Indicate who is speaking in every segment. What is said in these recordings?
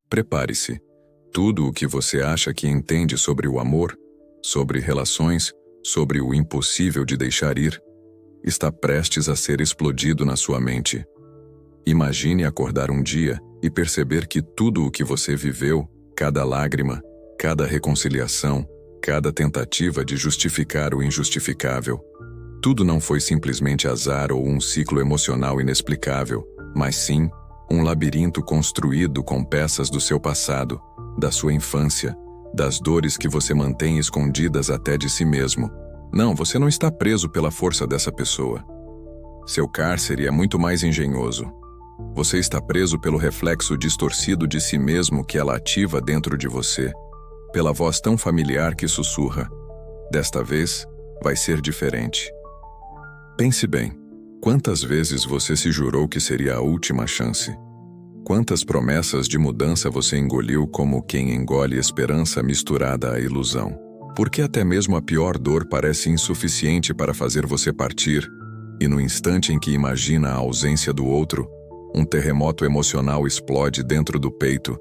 Speaker 1: Prepare-se. Tudo o que você acha que entende sobre o amor, sobre relações, sobre o impossível de deixar ir, está prestes a ser explodido na sua mente. Imagine acordar um dia e perceber que tudo o que você viveu, cada lágrima, cada reconciliação, cada tentativa de justificar o injustificável, tudo não foi simplesmente azar ou um ciclo emocional inexplicável, mas sim um labirinto construído com peças do seu passado, da sua infância, das dores que você mantém escondidas até de si mesmo. Não, você não está preso pela força dessa pessoa. Seu cárcere é muito mais engenhoso. Você está preso pelo reflexo distorcido de si mesmo que ela ativa dentro de você, pela voz tão familiar que sussurra: desta vez vai ser diferente. Pense bem, quantas vezes você se jurou que seria a última chance? Quantas promessas de mudança você engoliu como quem engole esperança misturada à ilusão? Porque até mesmo a pior dor parece insuficiente para fazer você partir, e no instante em que imagina a ausência do outro, um terremoto emocional explode dentro do peito,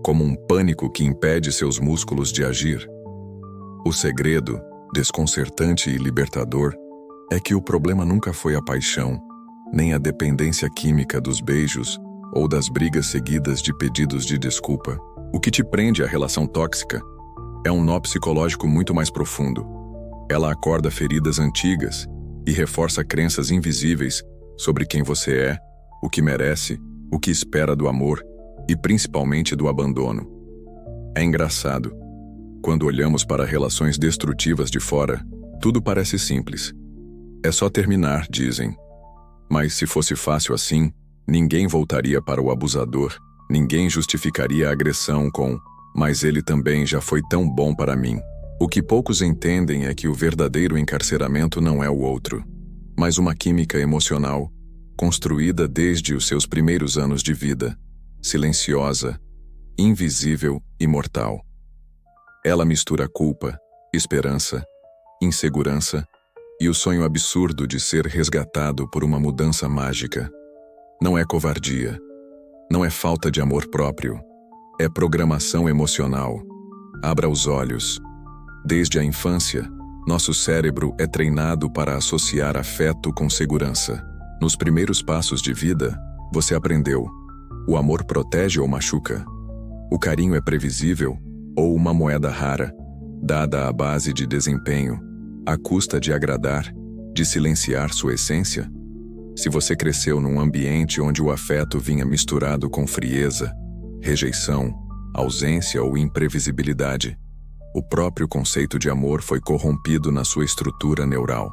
Speaker 1: como um pânico que impede seus músculos de agir. O segredo, desconcertante e libertador, é que o problema nunca foi a paixão, nem a dependência química dos beijos ou das brigas seguidas de pedidos de desculpa. O que te prende à relação tóxica é um nó psicológico muito mais profundo. Ela acorda feridas antigas e reforça crenças invisíveis sobre quem você é, o que merece, o que espera do amor e principalmente do abandono. É engraçado. Quando olhamos para relações destrutivas de fora, tudo parece simples. É só terminar, dizem. Mas se fosse fácil assim, ninguém voltaria para o abusador, ninguém justificaria a agressão com "mas ele também já foi tão bom para mim". O que poucos entendem é que o verdadeiro encarceramento não é o outro, mas uma química emocional, construída desde os seus primeiros anos de vida, silenciosa, invisível e mortal. Ela mistura culpa, esperança, insegurança e o sonho absurdo de ser resgatado por uma mudança mágica. Não é covardia, não é falta de amor próprio, é programação emocional. Abra os olhos. Desde a infância, nosso cérebro é treinado para associar afeto com segurança. Nos primeiros passos de vida, você aprendeu: o amor protege ou machuca? O carinho é previsível ou uma moeda rara, dada à base de desempenho, à custa de agradar, de silenciar sua essência? Se você cresceu num ambiente onde o afeto vinha misturado com frieza, rejeição, ausência ou imprevisibilidade, o próprio conceito de amor foi corrompido na sua estrutura neural.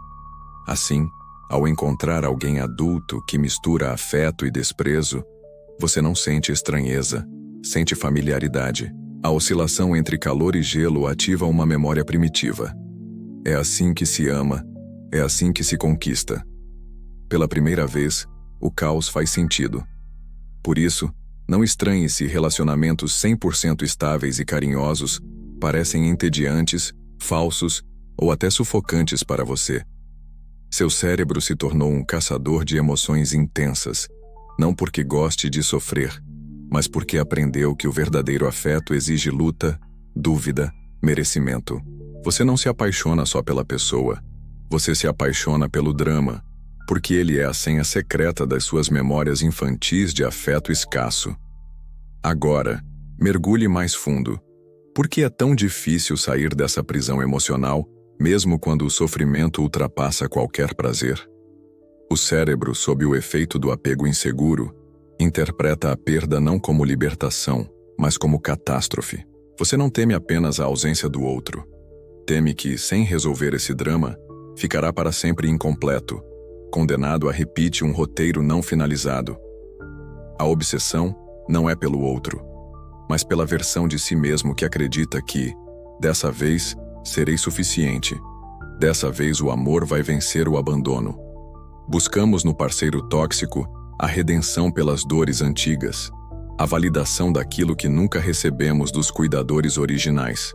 Speaker 1: Assim, ao encontrar alguém adulto que mistura afeto e desprezo, você não sente estranheza, sente familiaridade. A oscilação entre calor e gelo ativa uma memória primitiva. É assim que se ama, é assim que se conquista. Pela primeira vez, o caos faz sentido. Por isso, não estranhe se relacionamentos 100% estáveis e carinhosos parecem entediantes, falsos ou até sufocantes para você. Seu cérebro se tornou um caçador de emoções intensas, não porque goste de sofrer, mas porque aprendeu que o verdadeiro afeto exige luta, dúvida, merecimento. Você não se apaixona só pela pessoa, você se apaixona pelo drama, porque ele é a senha secreta das suas memórias infantis de afeto escasso. Agora, mergulhe mais fundo. Por que é tão difícil sair dessa prisão emocional, mesmo quando o sofrimento ultrapassa qualquer prazer? O cérebro, sob o efeito do apego inseguro, interpreta a perda não como libertação, mas como catástrofe. Você não teme apenas a ausência do outro. Teme que, sem resolver esse drama, ficará para sempre incompleto, condenado a repetir um roteiro não finalizado. A obsessão não é pelo outro, mas pela versão de si mesmo que acredita que, dessa vez, serei suficiente. Dessa vez o amor vai vencer o abandono. Buscamos no parceiro tóxico a redenção pelas dores antigas, a validação daquilo que nunca recebemos dos cuidadores originais.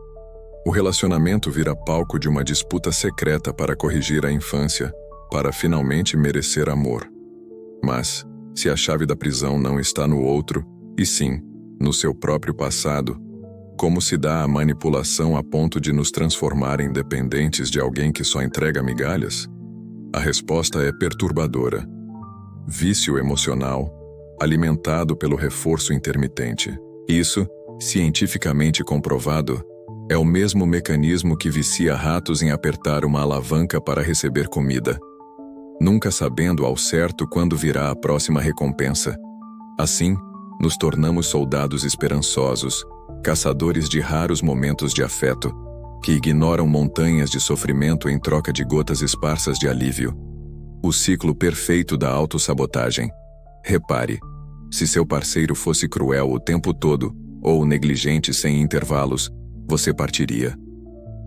Speaker 1: O relacionamento vira palco de uma disputa secreta para corrigir a infância, para finalmente merecer amor. Mas, se a chave da prisão não está no outro, e sim, no seu próprio passado? Como se dá a manipulação a ponto de nos transformar em dependentes de alguém que só entrega migalhas? A resposta é perturbadora. Vício emocional, alimentado pelo reforço intermitente. Isso, cientificamente comprovado, é o mesmo mecanismo que vicia ratos em apertar uma alavanca para receber comida, nunca sabendo ao certo quando virá a próxima recompensa. Assim, nos tornamos soldados esperançosos, caçadores de raros momentos de afeto, que ignoram montanhas de sofrimento em troca de gotas esparsas de alívio. O ciclo perfeito da autossabotagem. Repare, se seu parceiro fosse cruel o tempo todo, ou negligente sem intervalos, você partiria.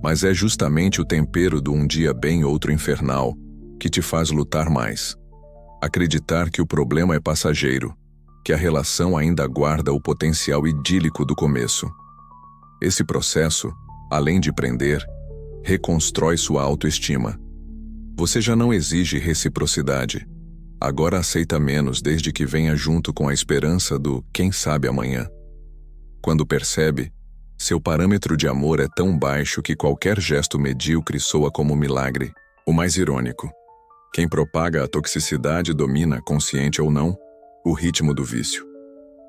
Speaker 1: Mas é justamente o tempero do um dia bem outro infernal que te faz lutar mais. Acreditar que o problema é passageiro, que a relação ainda guarda o potencial idílico do começo. Esse processo, além de prender, reconstrói sua autoestima. Você já não exige reciprocidade. Agora aceita menos desde que venha junto com a esperança do quem sabe amanhã. Quando percebe, seu parâmetro de amor é tão baixo que qualquer gesto medíocre soa como milagre. O mais irônico: quem propaga a toxicidade domina, consciente ou não, o ritmo do vício.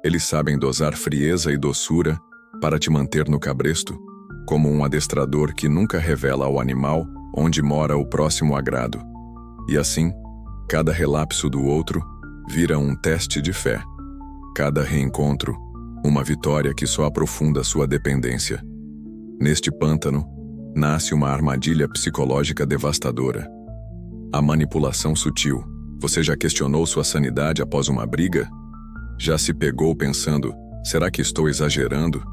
Speaker 1: Eles sabem dosar frieza e doçura para te manter no cabresto, como um adestrador que nunca revela ao animal onde mora o próximo agrado. E assim, cada relapso do outro vira um teste de fé. Cada reencontro, uma vitória que só aprofunda sua dependência. Neste pântano, nasce uma armadilha psicológica devastadora. A manipulação sutil. Você já questionou sua sanidade após uma briga? Já se pegou pensando, será que estou exagerando?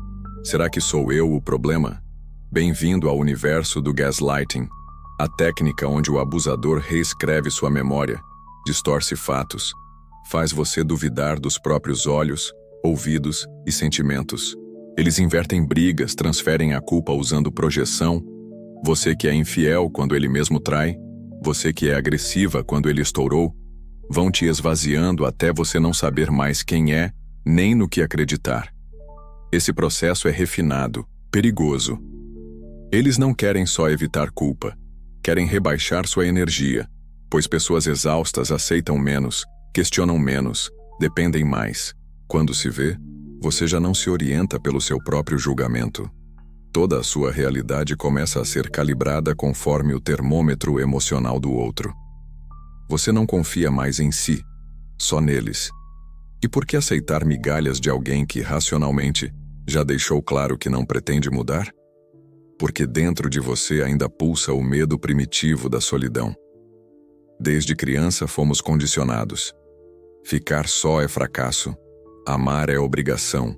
Speaker 1: Será que sou eu o problema? Bem-vindo ao universo do gaslighting, a técnica onde o abusador reescreve sua memória, distorce fatos, faz você duvidar dos próprios olhos, ouvidos e sentimentos. Eles invertem brigas, transferem a culpa usando projeção. Você que é infiel quando ele mesmo trai, você que é agressiva quando ele estourou, vão te esvaziando até você não saber mais quem é, nem no que acreditar. Esse processo é refinado, perigoso. Eles não querem só evitar culpa, querem rebaixar sua energia, pois pessoas exaustas aceitam menos, questionam menos, dependem mais. Quando se vê, você já não se orienta pelo seu próprio julgamento. Toda a sua realidade começa a ser calibrada conforme o termômetro emocional do outro. Você não confia mais em si, só neles. E por que aceitar migalhas de alguém que, racionalmente, já deixou claro que não pretende mudar? Porque dentro de você ainda pulsa o medo primitivo da solidão. Desde criança fomos condicionados. Ficar só é fracasso. Amar é obrigação.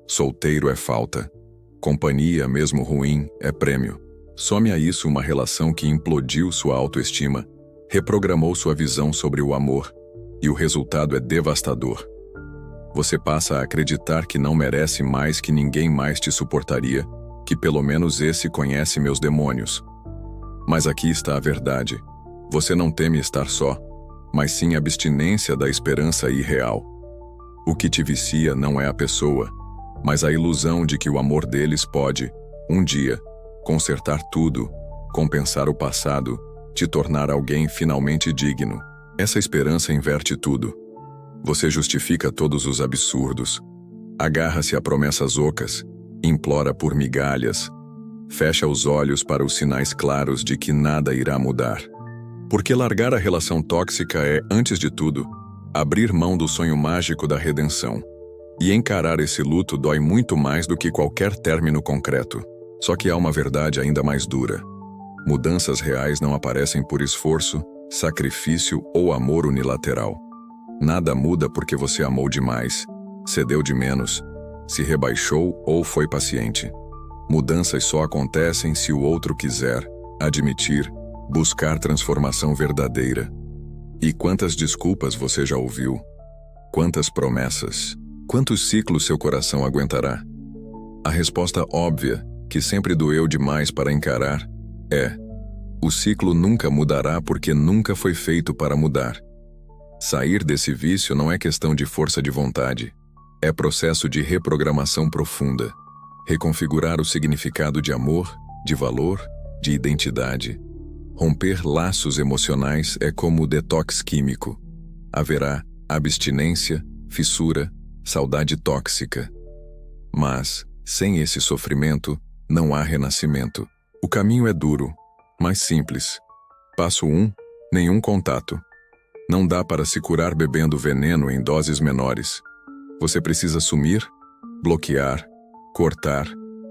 Speaker 1: Solteiro é falta. Companhia, mesmo ruim, é prêmio. Some a isso uma relação que implodiu sua autoestima, reprogramou sua visão sobre o amor, e o resultado é devastador. Você passa a acreditar que não merece mais, que ninguém mais te suportaria, que pelo menos esse conhece meus demônios. Mas aqui está a verdade. Você não teme estar só, mas sim a abstinência da esperança irreal. O que te vicia não é a pessoa, mas a ilusão de que o amor deles pode, um dia, consertar tudo, compensar o passado, te tornar alguém finalmente digno. Essa esperança inverte tudo. Você justifica todos os absurdos, agarra-se a promessas ocas, implora por migalhas, fecha os olhos para os sinais claros de que nada irá mudar. Porque largar a relação tóxica é, antes de tudo, abrir mão do sonho mágico da redenção. E encarar esse luto dói muito mais do que qualquer término concreto. Só que há uma verdade ainda mais dura. Mudanças reais não aparecem por esforço, sacrifício ou amor unilateral. Nada muda porque você amou demais, cedeu de menos, se rebaixou ou foi paciente. Mudanças só acontecem se o outro quiser, admitir, buscar transformação verdadeira. E quantas desculpas você já ouviu? Quantas promessas? Quantos ciclos seu coração aguentará? A resposta óbvia, que sempre doeu demais para encarar, é: o ciclo nunca mudará porque nunca foi feito para mudar. Sair desse vício não é questão de força de vontade, É processo de reprogramação profunda. Reconfigurar o significado de amor, de valor, de identidade. Romper laços emocionais é como detox químico. Haverá abstinência, fissura, saudade tóxica. Mas, sem esse sofrimento, não há renascimento. O caminho é duro, mas simples. Passo 1. Nenhum contato. Não dá para se curar bebendo veneno em doses menores. Você precisa sumir, bloquear, cortar,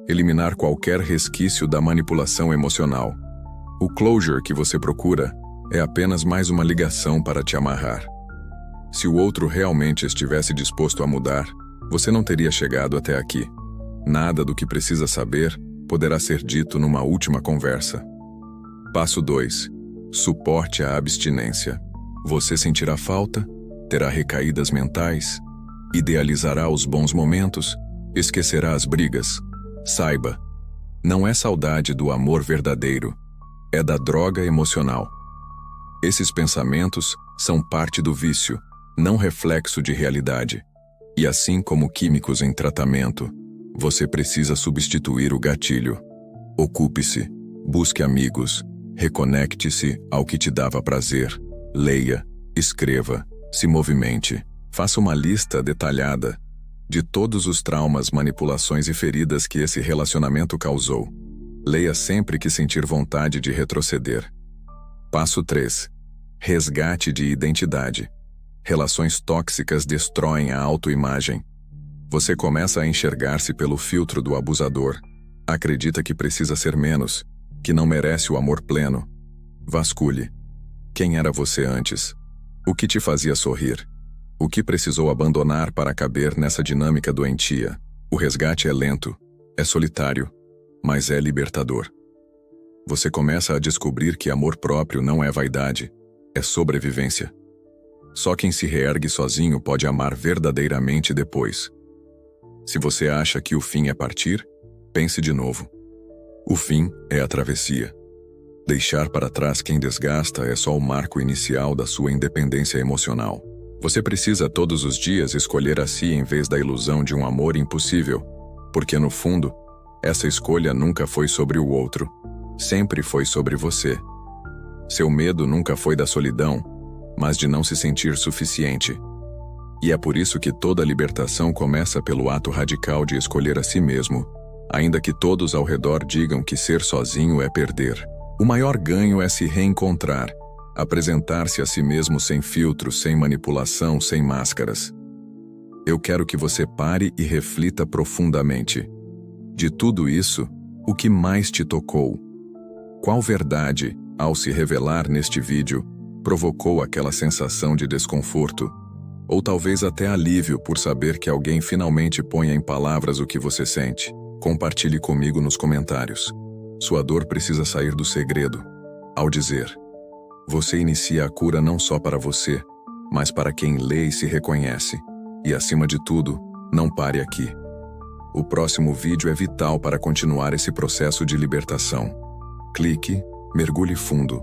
Speaker 1: eliminar qualquer resquício da manipulação emocional. O closure que você procura é apenas mais uma ligação para te amarrar. Se o outro realmente estivesse disposto a mudar, você não teria chegado até aqui. Nada do que precisa saber poderá ser dito numa última conversa. Passo 2. Suporte à abstinência. Você sentirá falta, terá recaídas mentais, idealizará os bons momentos, esquecerá as brigas. Saiba, não é saudade do amor verdadeiro, é da droga emocional. Esses pensamentos são parte do vício, não reflexo de realidade. E assim como químicos em tratamento, você precisa substituir o gatilho. Ocupe-se, busque amigos, reconecte-se ao que te dava prazer, leia, escreva, se movimente, faça uma lista detalhada de todos os traumas, manipulações e feridas que esse relacionamento causou. Leia sempre que sentir vontade de retroceder. Passo 3. Resgate de identidade. Relações tóxicas destroem a autoimagem. Você começa a enxergar-se pelo filtro do abusador. Acredita que precisa ser menos, que não merece o amor pleno. Vasculhe. Quem era você antes? O que te fazia sorrir? O que precisou abandonar para caber nessa dinâmica doentia? O resgate é lento, é solitário, mas é libertador. Você começa a descobrir que amor próprio não é vaidade, é sobrevivência. Só quem se reergue sozinho pode amar verdadeiramente depois. Se você acha que o fim é partir, pense de novo. O fim é a travessia. Deixar para trás quem desgasta é só o marco inicial da sua independência emocional. Você precisa todos os dias escolher a si em vez da ilusão de um amor impossível, porque no fundo, essa escolha nunca foi sobre o outro, sempre foi sobre você. Seu medo nunca foi da solidão, mas de não se sentir suficiente. E é por isso que toda libertação começa pelo ato radical de escolher a si mesmo, ainda que todos ao redor digam que ser sozinho é perder. O maior ganho é se reencontrar, apresentar-se a si mesmo sem filtros, sem manipulação, sem máscaras. Eu quero que você pare e reflita profundamente. De tudo isso, o que mais te tocou? Qual verdade, ao se revelar neste vídeo, provocou aquela sensação de desconforto? Ou talvez até alívio por saber que alguém finalmente ponha em palavras o que você sente? Compartilhe comigo nos comentários. Sua dor precisa sair do segredo. Ao dizer, você inicia a cura não só para você, mas para quem lê e se reconhece. E acima de tudo, não pare aqui. O próximo vídeo é vital para continuar esse processo de libertação. Clique, mergulhe fundo.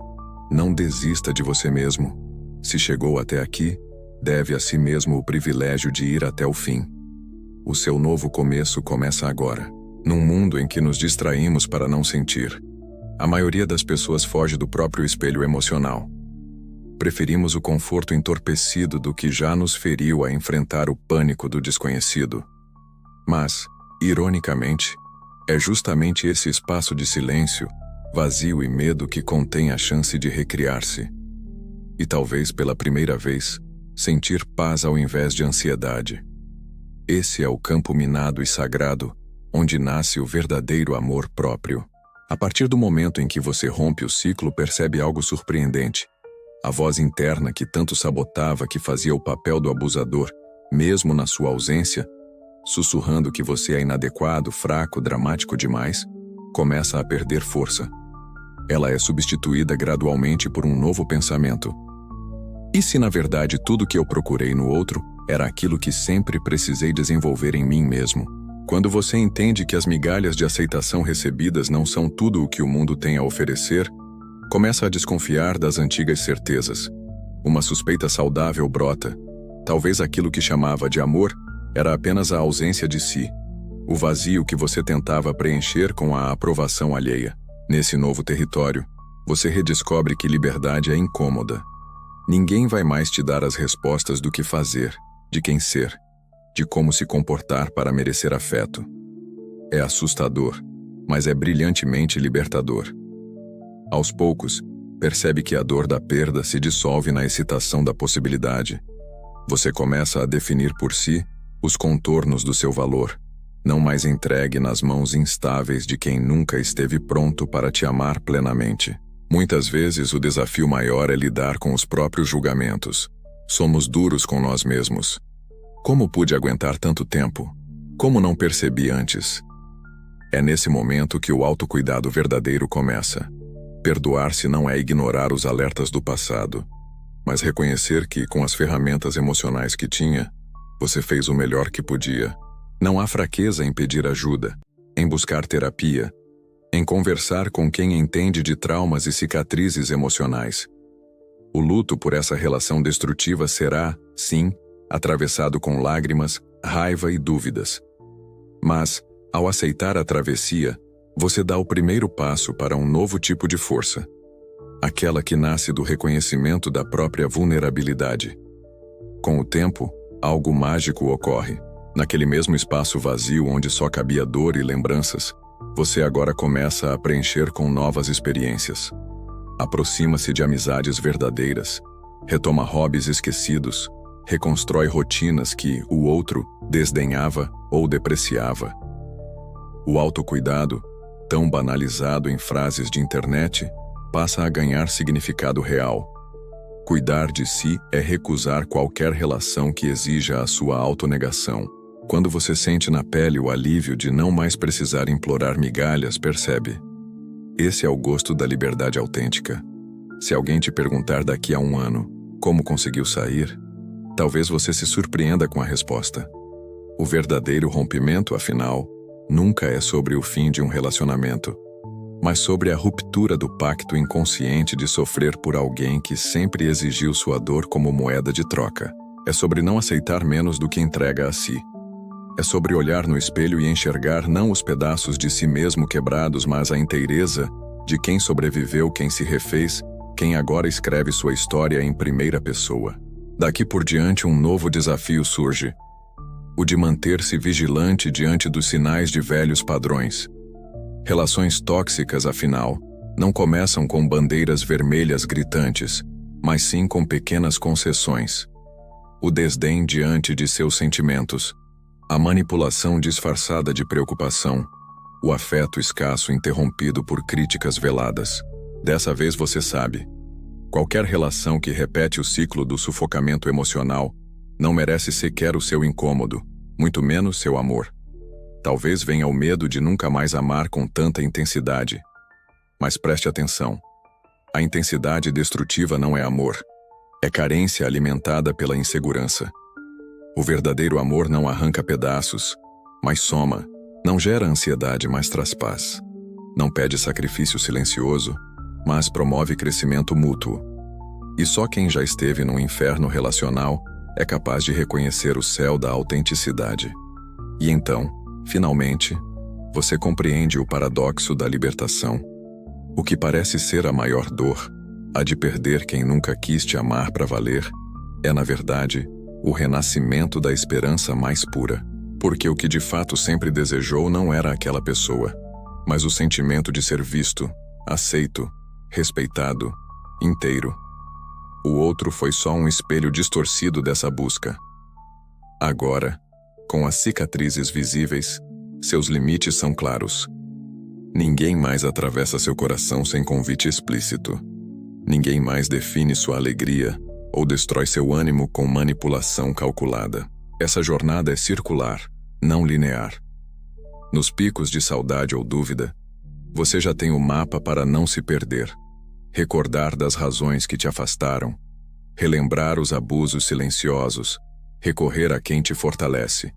Speaker 1: Não desista de você mesmo. Se chegou até aqui, deve a si mesmo o privilégio de ir até o fim. O seu novo começo começa agora, num mundo em que nos distraímos para não sentir. A maioria das pessoas foge do próprio espelho emocional. Preferimos o conforto entorpecido do que já nos feriu a enfrentar o pânico do desconhecido. Mas, ironicamente, é justamente esse espaço de silêncio, vazio e medo que contém a chance de recriar-se. E talvez pela primeira vez, sentir paz ao invés de ansiedade. Esse é o campo minado e sagrado, onde nasce o verdadeiro amor próprio. A partir do momento em que você rompe o ciclo, percebe algo surpreendente. A voz interna que tanto sabotava, que fazia o papel do abusador, mesmo na sua ausência, sussurrando que você é inadequado, fraco, dramático demais, começa a perder força. Ela é substituída gradualmente por um novo pensamento. E se na verdade tudo que eu procurei no outro era aquilo que sempre precisei desenvolver em mim mesmo? Quando você entende que as migalhas de aceitação recebidas não são tudo o que o mundo tem a oferecer, começa a desconfiar das antigas certezas. Uma suspeita saudável brota. Talvez aquilo que chamava de amor Era apenas a ausência de si, o vazio que você tentava preencher com a aprovação alheia. Nesse novo território, você redescobre que liberdade é incômoda. Ninguém vai mais te dar as respostas do que fazer, de quem ser, de como se comportar para merecer afeto. É assustador, mas é brilhantemente libertador. Aos poucos, percebe que a dor da perda se dissolve na excitação da possibilidade. Você começa a definir por si os contornos do seu valor, não mais entregue nas mãos instáveis de quem nunca esteve pronto para te amar plenamente. Muitas vezes o desafio maior é lidar com os próprios julgamentos. Somos duros com nós mesmos. Como pude aguentar tanto tempo? Como não percebi antes? É nesse momento que o autocuidado verdadeiro começa. Perdoar-se não é ignorar os alertas do passado, mas reconhecer que, com as ferramentas emocionais que tinha, você fez o melhor que podia. Não há fraqueza em pedir ajuda, em buscar terapia, em conversar com quem entende de traumas e cicatrizes emocionais. O luto por essa relação destrutiva será, sim, atravessado com lágrimas, raiva e dúvidas. Mas, ao aceitar a travessia, você dá o primeiro passo para um novo tipo de força, aquela que nasce do reconhecimento da própria vulnerabilidade. Com o tempo, algo mágico ocorre. Naquele mesmo espaço vazio onde só cabia dor e lembranças, você agora começa a preencher com novas experiências. Aproxima-se de amizades verdadeiras, retoma hobbies esquecidos, reconstrói rotinas que o outro desdenhava ou depreciava. O autocuidado, tão banalizado em frases de internet, passa a ganhar significado real. Cuidar de si é recusar qualquer relação que exija a sua autonegação. Quando você sente na pele o alívio de não mais precisar implorar migalhas, percebe. Esse é o gosto da liberdade autêntica. Se alguém te perguntar daqui a um ano como conseguiu sair, talvez você se surpreenda com a resposta. O verdadeiro rompimento, afinal, nunca é sobre o fim de um relacionamento, mas sobre a ruptura do pacto inconsciente de sofrer por alguém que sempre exigiu sua dor como moeda de troca. É sobre não aceitar menos do que entrega a si. É sobre olhar no espelho e enxergar não os pedaços de si mesmo quebrados, mas a inteireza de quem sobreviveu, quem se refez, quem agora escreve sua história em primeira pessoa. Daqui por diante um novo desafio surge, o de manter-se vigilante diante dos sinais de velhos padrões. Relações tóxicas, afinal, não começam com bandeiras vermelhas gritantes, mas sim com pequenas concessões. O desdém diante de seus sentimentos, a manipulação disfarçada de preocupação, o afeto escasso interrompido por críticas veladas. Dessa vez você sabe. Qualquer relação que repete o ciclo do sufocamento emocional não merece sequer o seu incômodo, muito menos seu amor. Talvez venha o medo de nunca mais amar com tanta intensidade. Mas preste atenção. A intensidade destrutiva não é amor. É carência alimentada pela insegurança. O verdadeiro amor não arranca pedaços, mas soma. Não gera ansiedade, mas traz paz. Não pede sacrifício silencioso, mas promove crescimento mútuo. E só quem já esteve num inferno relacional é capaz de reconhecer o céu da autenticidade. E então, finalmente, você compreende o paradoxo da libertação. O que parece ser a maior dor, a de perder quem nunca quis te amar para valer, é, na verdade, o renascimento da esperança mais pura. Porque o que de fato sempre desejou não era aquela pessoa, mas o sentimento de ser visto, aceito, respeitado, inteiro. O outro foi só um espelho distorcido dessa busca. Agora, com as cicatrizes visíveis, seus limites são claros. Ninguém mais atravessa seu coração sem convite explícito. Ninguém mais define sua alegria ou destrói seu ânimo com manipulação calculada. Essa jornada é circular, não linear. Nos picos de saudade ou dúvida, você já tem o mapa para não se perder. Recordar das razões que te afastaram, relembrar os abusos silenciosos, recorrer a quem te fortalece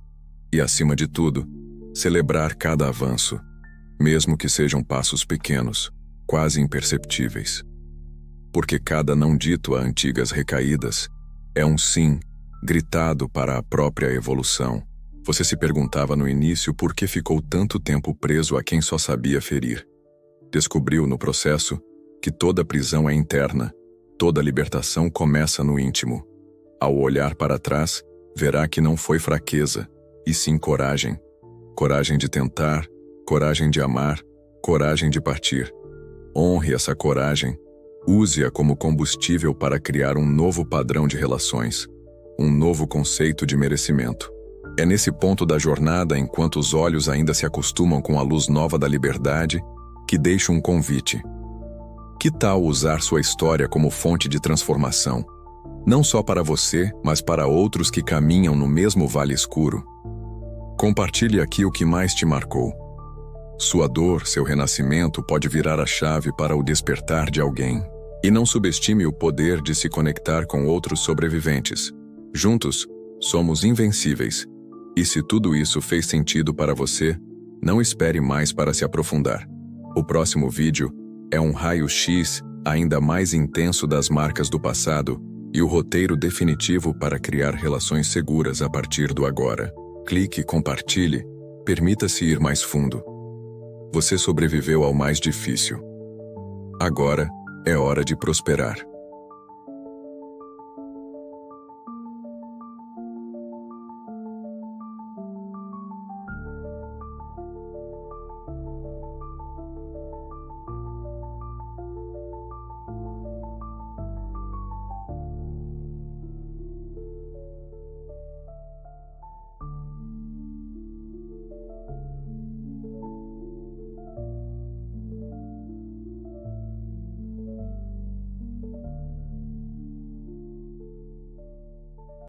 Speaker 1: e, acima de tudo, celebrar cada avanço, mesmo que sejam passos pequenos, quase imperceptíveis. Porque cada não dito a antigas recaídas é um sim gritado para a própria evolução. Você se perguntava no início por que ficou tanto tempo preso a quem só sabia ferir. Descobriu no processo que toda prisão é interna, toda libertação começa no íntimo. Ao olhar para trás, verá que não foi fraqueza, e sim coragem. Coragem de tentar, coragem de amar, coragem de partir. Honre essa coragem, use-a como combustível para criar um novo padrão de relações, um novo conceito de merecimento. É nesse ponto da jornada, enquanto os olhos ainda se acostumam com a luz nova da liberdade, que deixo um convite. Que tal usar sua história como fonte de transformação? Não só para você, mas para outros que caminham no mesmo vale escuro. Compartilhe aqui o que mais te marcou. Sua dor, seu renascimento pode virar a chave para o despertar de alguém. E não subestime o poder de se conectar com outros sobreviventes. Juntos, somos invencíveis. E se tudo isso fez sentido para você, não espere mais para se aprofundar. O próximo vídeo é um raio-x ainda mais intenso das marcas do passado e o roteiro definitivo para criar relações seguras a partir do agora. Clique, compartilhe, permita-se ir mais fundo. Você sobreviveu ao mais difícil. Agora é hora de prosperar.